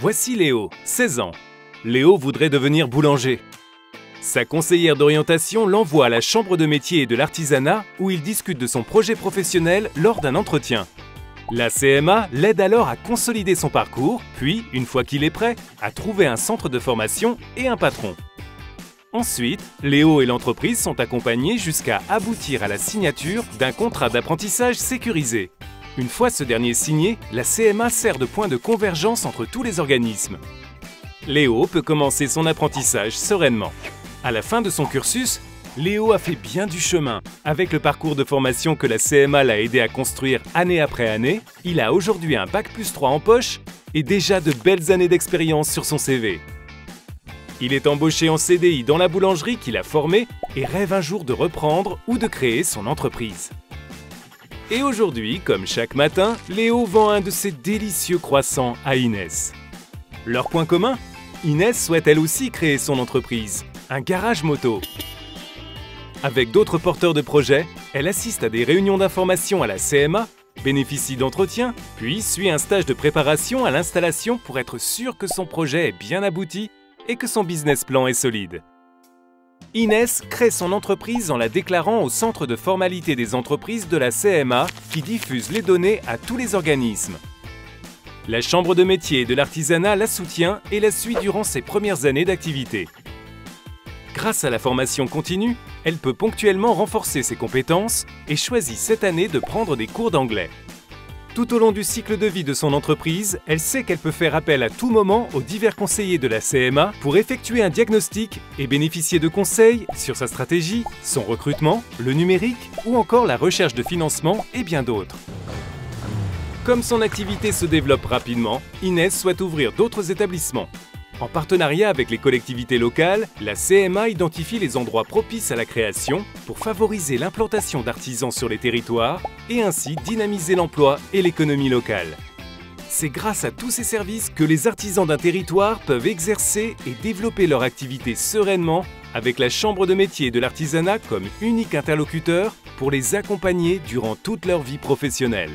Voici Léo, 16 ans. Léo voudrait devenir boulanger. Sa conseillère d'orientation l'envoie à la chambre de métier et de l'artisanat où il discute de son projet professionnel lors d'un entretien. La CMA l'aide alors à consolider son parcours, puis, une fois qu'il est prêt, à trouver un centre de formation et un patron. Ensuite, Léo et l'entreprise sont accompagnés jusqu'à aboutir à la signature d'un contrat d'apprentissage sécurisé. Une fois ce dernier signé, la CMA sert de point de convergence entre tous les organismes. Léo peut commencer son apprentissage sereinement. À la fin de son cursus, Léo a fait bien du chemin. Avec le parcours de formation que la CMA l'a aidé à construire année après année, il a aujourd'hui un Bac+3 en poche et déjà de belles années d'expérience sur son CV. Il est embauché en CDI dans la boulangerie qu'il a formée et rêve un jour de reprendre ou de créer son entreprise. Et aujourd'hui, comme chaque matin, Léo vend un de ses délicieux croissants à Inès. Leur point commun ? Inès souhaite elle aussi créer son entreprise, un garage moto. Avec d'autres porteurs de projets, elle assiste à des réunions d'information à la CMA, bénéficie d'entretiens, puis suit un stage de préparation à l'installation pour être sûr que son projet est bien abouti et que son business plan est solide. Inès crée son entreprise en la déclarant au Centre de formalité des entreprises de la CMA qui diffuse les données à tous les organismes. La Chambre de métier et de l'artisanat la soutient et la suit durant ses premières années d'activité. Grâce à la formation continue, elle peut ponctuellement renforcer ses compétences et choisit cette année de prendre des cours d'anglais. Tout au long du cycle de vie de son entreprise, elle sait qu'elle peut faire appel à tout moment aux divers conseillers de la CMA pour effectuer un diagnostic et bénéficier de conseils sur sa stratégie, son recrutement, le numérique ou encore la recherche de financement et bien d'autres. Comme son activité se développe rapidement, Inès souhaite ouvrir d'autres établissements. En partenariat avec les collectivités locales, la CMA identifie les endroits propices à la création pour favoriser l'implantation d'artisans sur les territoires et ainsi dynamiser l'emploi et l'économie locale. C'est grâce à tous ces services que les artisans d'un territoire peuvent exercer et développer leur activité sereinement avec la Chambre de métier et de l'artisanat comme unique interlocuteur pour les accompagner durant toute leur vie professionnelle.